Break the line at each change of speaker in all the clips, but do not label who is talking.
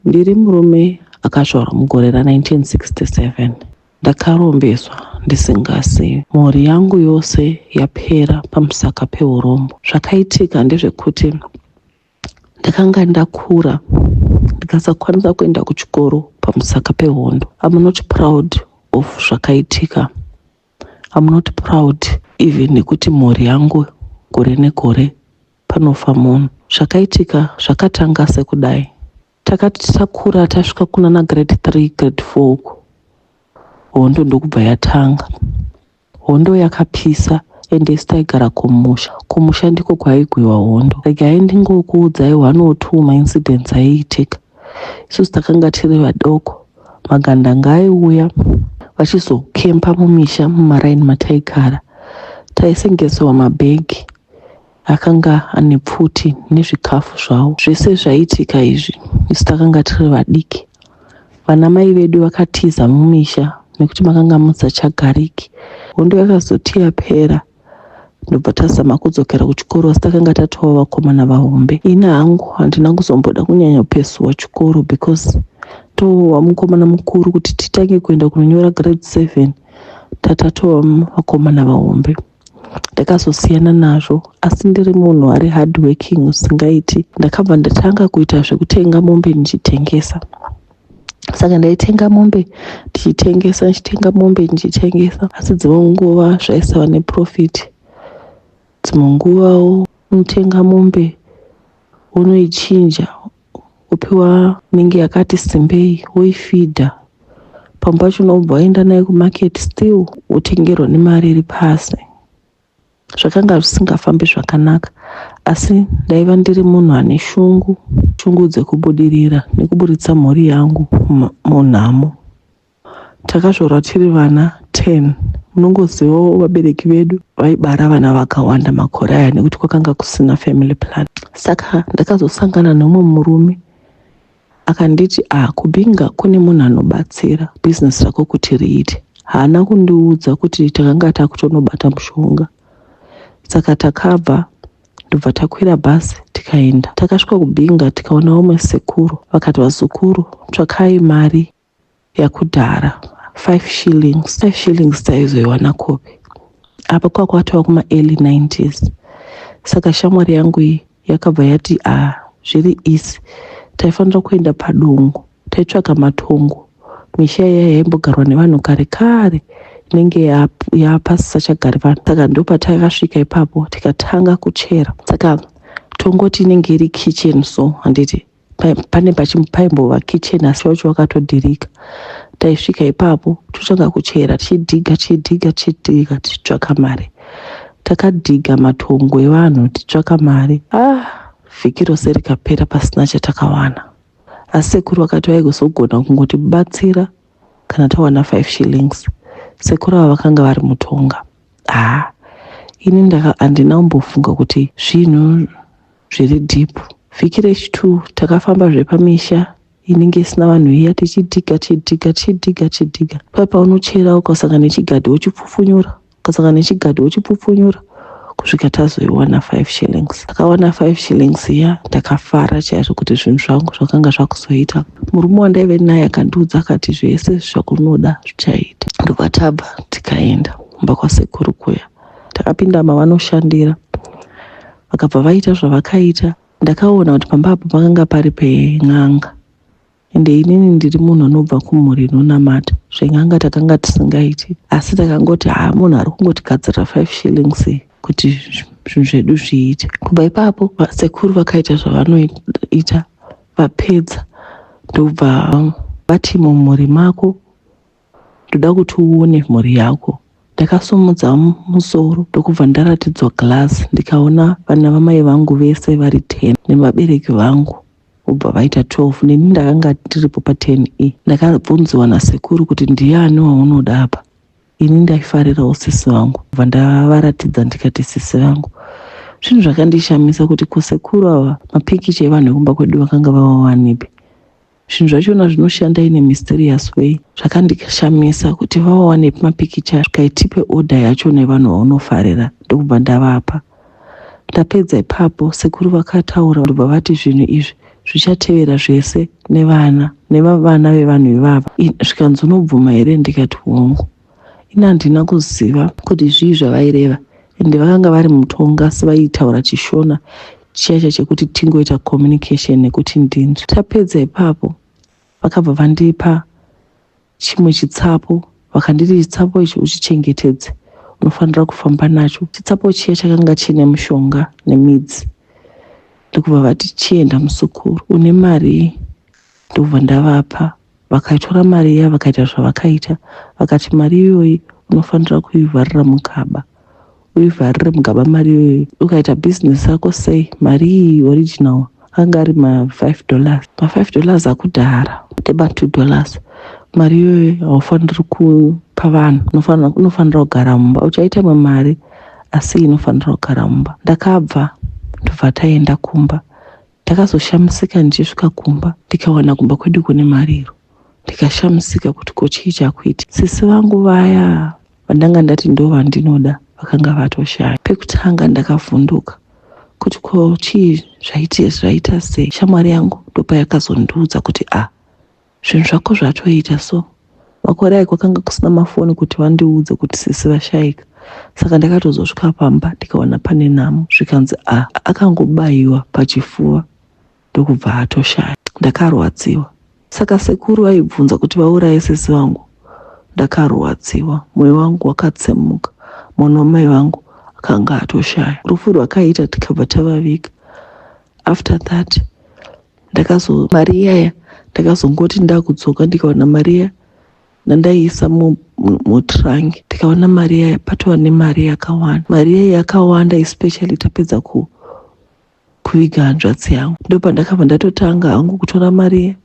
Ndiri murume akazvarwa mugore ra1967. Ndakarombeswa ndisingazivi. Mhuri yangu yose yapera pamusaka peurombo. Zvakaitika ndezvekuti ndakanga ndakura ndikasakwanisa kuenda kuchikoro pamusaka pehondo. I'm not proud of zvakaitika. I'm not proud even nekuti mhuri yangu gore negore panofa munhu. Zvakaitika zvakatanga sekudai. Takati takura tasvika kunana grade 3 grade 4 hondo ndokubva yatanga. Hondo yakapisa ende taigara kumusha ndiko kwaigwiwa hondo. Regai ndingokuudzai one or two incidents aiitika. Isusu takanga tiri vadoko, magandanga aiuya vachizokempa mumisha mumaraini mataigara. Taisengesewa mabhegi akanga ane pfuti nezvikafu zvavo. Zvese zvaitika izvi isu takanga tiri vadiki. Vanamai vedu vakatiza mumisha nekuti makanga musachagariki. Hondo yakazoti yapera ndobva tazama kudzokera kuchikoro, asi takanga tatova vakomana vahombe. Ina hangu handina kuzomboda kunyanya kupesuwa chikoro because tova mukomana mukuru kuti titange kuenda kunonyora grade 7 tatova vakomana vahombe. Ndakazosiyana nazvo, asi ndiri munhu ari hard working usingaiti. Ndakabva ndatanga kuita zvekutenga mombe ndichitengesa. Saka ndaitenga mombe ndichitengesa, ndichitenga mombe ndichitengesa, asi dzimwe nguva zvaisava neprofit. Dzimwe nguva unotenga mombe unoichinja upiwa inenge yakati simbei woifidha. Pamwe pacho unobva waenda nayo kumarket still wotengerwa nemari iri pasi. Zvakanga zvisingafambi zvakanaka, asi ndaiva ndiri munhu ane shungu dzekubudirira nekuburitsa mhuri yangu munhamo. Takazvarwa tiri vana 10. Munongozivawo vabereki vedu vaibara vana vakawanda makore aya nekuti kwakanga kusina family plan. Saka ndakazosangana nomumwe murume akanditi kubinga kune munhu anobatsira business rako kuti riite. Haana kundiudza kuti takanga takutonobata mushonga. Saka takabva ndobva takwira bhazi tikaenda. Takasvika kubinga tikaona umwe sekuru. Vakati vazukuru, tsvakai mari yakudhara 5 shillings. 5 shillings taizoiwana kopi. Apa kwakatova kuma early 90s. Saka shamwari yangu iyi yakabva yati zviri isi taifanira kuenda padungu. Taitsvaka matongo. Misha iya yaimbogarwa nevanhu kare kare inenge yapasisachagari vanhu. Saka ndopa takasvika ipapo tikatanga kuchera. Saka tongoti inenge iri kitchen, so handiti pane paimbova kitchen asi vacho vakatodhirika. Taisvika ipapo totanga kuchera tichidhiga tichitsvaka mari. Takadhiga matongo evanhu tichitsvaka mari. Vhiki rose rikapera pasina chatakawana. Asi sekuru vakati vaigozogona kungotibatsira kana tawana 5 shillings. Sekuru ava vakanga vari mutonga. Ini handina kumbofunga kuti zvinhu zviri deep. Vhiki rechi2 takafamba zvepamisha inenge isina vanhu iya tichidhiga. Paunochera ukasangana nechigadhi wochipfupfunyura kusvika tazoiwana 5 shillings. Takawana 5 shillings iya ndakafara chaizvo kuti zvinhu zvangu zvakanga zvakuzoita. Murume wandaive naye akandiudza akati zvese zvakunoda zvichaita. Ndobva tabva tikaenda kumba kwasekuru kuya. Takapinda mavanoshandira vakabva vaita zvavakaita. Ndakaona kuti pamba apo pakanga pari pen'anga, ende inini ndiri munhu anobva kumhuri inonamata. Zven'anga takanga tisingaiti, asi takangoti munhu ari kungotigadzira 5 shillings kuti zvinhu zvedu zviite. Kubva ipapo sekuru vakaita zvavanoita, vapedza ndobva vati mumhuri mako ndoda kuti uone mhuri yako. Ndakasomudza musoro ndokubva ndaratidzwa glasi ndikaona vana vamai vangu vese vari 10 nevabereki vangu ubva vaita 12. Neni ndakanga tiripo pa10 ndakabvunziwa nasekuru kuti ndiani waunoda apa. Ini ndaifarirawo sisi vangu, ubva ndavaratidza ndikati sisi vangu. Zvinhu zvakandishamisa kuti kusekuru ava mapikicha evanhu vekumba kwedu vakanga vavawanipi. Zvinhu zvachona zvinoshanda in a mysterious way. Zvakandishamisa kuti vawane mapikicha zvikaitipe order yacho nevanhu vaunofarira ndokubva ndavapa. Ndapedza ipapo sekuru vakataura ndobva vati zvinhu izvi zvichatevera zvese nevana vevanhu ivava. Zvikanzi unobvuma here? Ndikati hongu. Ina handina kuziva kuti zvii zvavaireva, ende vakanga vari mutonga asi vaitaura chishona chiyacha chekuti tingoita communication nekuti ndinzvi. Tapedza ipapo vakabva vandipa chimwe chitsapo, vakanditi chitsapo ichi uchichengetedze, unofanira kufamba nacho. Chitsapo chiya chakanga chine mushonga nemidzi. Ndokubva vati chienda musukuru, une mari? Ndobva ndavapa. Vakaitora mari iya vakaita zvavakaita, vakati mari iyoyi unofanira kuivharira mugaba, uivharire mugaba mari iyoyi. Ukaita bhizinesi yako sei? Mari iyi original anga ari $5. $5 akudhara ndeba $2. Mari iyoyi haufaniri kupa vanhu, unofanira kugara mumba. Uchaita mari asi inofanira kugara mumba. Ndakabva ndobva taenda kumba. Ndakazoshamisika ndichisvika kumba ndikawana kumba kwedu kune mariro. Ndikashamisika kuti kochii chakuita. Sisi vangu vaya vandanga ndati ndo vandinoda vakanga vatoshaya. Pekutanga ndakavhunduka kuti kochii zvaita sei. Shamwari yangu ndopa yakazondiudza kuti zvinhu zvako zvatoita so. Makore ayo kwakanga kusina mafoni kuti vandiudze kuti sisi vashayika. Saka ndakatozosvika pamba ndikaona pane nhamo, zvikanzi akangobayiwa pachifuva ndokubva atoshaya. Ndakarwadziwa. Saka sekuru vaibvunza kuti vauraye sisi vangu. Ndakarwadziwa, mwoyo wangu wakatsemuka. Mwana wamai vangu akanga atoshaya. Rufu rwakaita tikabva tavaviga. After that mari iyaya ndakazongoti ndakudzoka ndikaona mari iya ndandaiisa mutrangi, ndikaona mari iya patova nemari yakawanda. Mari iya yakawanda especially tapedza kuviga hanzvadzi yangu. Ndopa ndakabva ndatotanga hangu kutora mari iya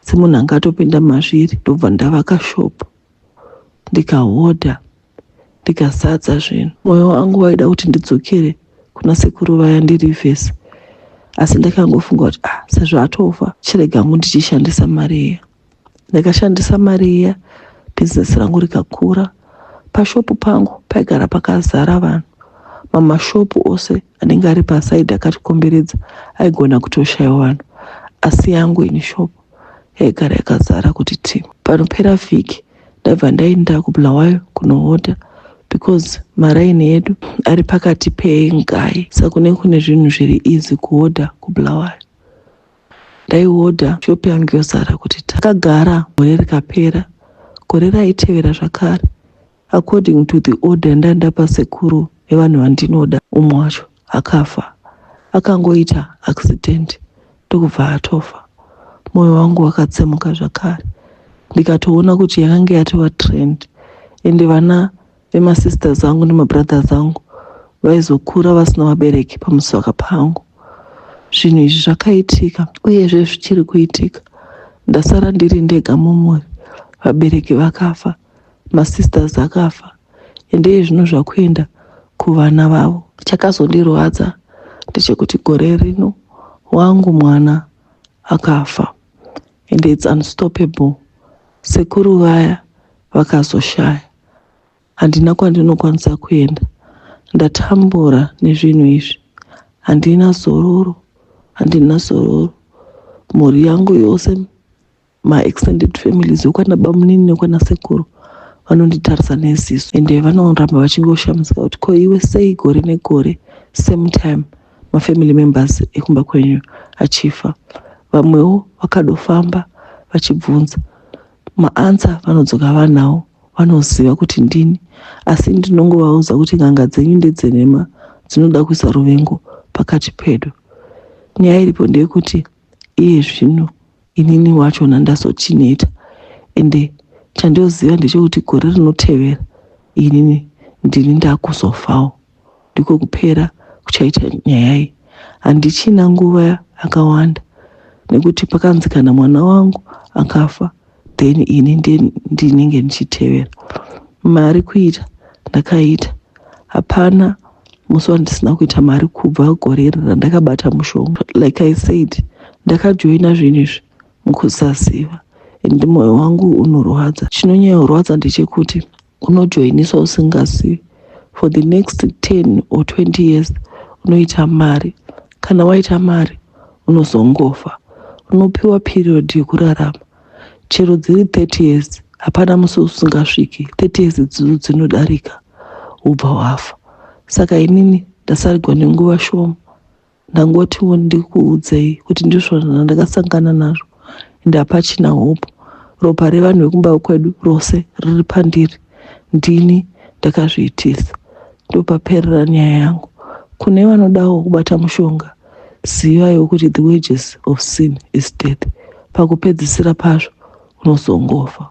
semunhu anga atopinda mazviri. Ndobva ndavaka shopu ndikahodha ndikazadza zvinhu. Mwoyo wangu waida kuti ndidzokere kuna sekuru vaya ndirivhese, asi ndakangofunga kuti sezvo atofa chirega hangu ndichishandisa mari iya. Ndakashandisa mari iya, bhizinesi rangu rikakura. Pashopu pangu paigara pakazara vanhu. Mamashopu ose anenge ari pasaidhi akatikomberedza aigona kutoshayiwa vanhu, asi yangu ini shopu yaigara yakazara kuti timu. Panopera vhiki ndabva ndaenda kuBulawayo kunohodha because maraini edu ari pakati pengai, saka kune zvinhu zviri easy kuhodha kuBulawayo. Ndaihodha shopu yangu yozara kuti takagara. Gore rikapera, gore raitevera zvakare according to the order ndandapa sekuru evanhu vandinoda. Umwe wacho akafa, akangoita accident ndokubva atofa. Mwoyo wangu wakatsemuka zvakare. Ndikatoona kuti yakanga yatova trend, ende vana vemasisters angu nemabrothers angu vaizokura vasina vabereki pamusaka pangu. Zvinhu izvi zvakaitika uyezve zvichiri kuitika. Ndasara ndiri ndega mumuri, vabereki vakafa, masisters akafa, ende zvino zvakuenda kuvana vavo. Chakazondirwadza ndechekuti gore rino wangu mwana akafa, and it's unstoppable. Sekuru vaya vakazoshaya, handina kwandinokwanisa kuenda. Ndatambura nezvinhu izvi, handina zororo. Mhuri yangu yose, ma-extended families yokwana bamunini nokwana sekuru vanonditarisa neziso, ende vanoramba vachingoshamisika kuti ko iwe sei gore negore same time mafamily members ekumba kwenyu achifa. Vamwewo vakadofamba vachibvunza maansa, vanodzoka vanawo, vanoziva kuti ndini, asi ndinongovaudza kuti n'anga dzenyu ndedzenema dzinoda kuisa ruvengo pakati pedu. Nyaya iripo ndeyekuti iye zvino inini wachona ndazochineta, ende chandoziva ndechekuti gore rinotevera inini ndini ndakuzofawo, ndiko kupera kuchaita nyaya iyi. Handichina nguva yakawanda nekuti pakanzi kana mwana wangu akafa then ini ndinenge ndichitevera. Mari kuita ndakaita, hapana musi wandisina kuita mari kubva gore randakabata mushonga. Like I said, ndakajoina zvinhu izvi mukusaziva, ende mwoyo wangu unorwadza. Chinonyanya ndechekuti unojoiniswa usingazivi. For the next 10 or 20 years unoita mari. Kana waita mari unozongofa. unopiwa period yekurarama. Chero dziri 30 years hapana musi usingasviki 30 years idzo dzinodarika ubva wafa. Saka inini ndasarigwa nenguva shoma, ndangotiwo ndikuudzei kuti ndizvo ndakasangana nazvo ende hapachina hope. Ropa revanhu vekumba kwedu rose riri pandiri, ndini ndakazviitisa. Ndopaperera nyaya yangu. Kune vanodawo kubata mushonga, zivaiwo kuti the wages of sin is death. Pakupedzisira pazvo unozongofa.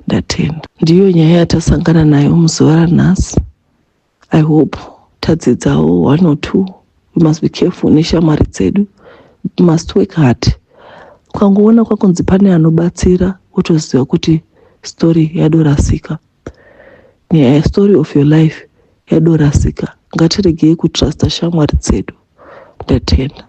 Ndatenda. Ndiyo nyaya yatasangana nayo muzuva ranhasi. I hope tadzidzawo 1 or 2. We must be careful neshamwari dzedu. We must work hard. Ukangoona kwakunzi pane anobatsira wotoziva kuti story yadorasika. Nyaya story of your life yadorasika. Ngatiregei kutrusta shamwari dzedu. Ndatenda.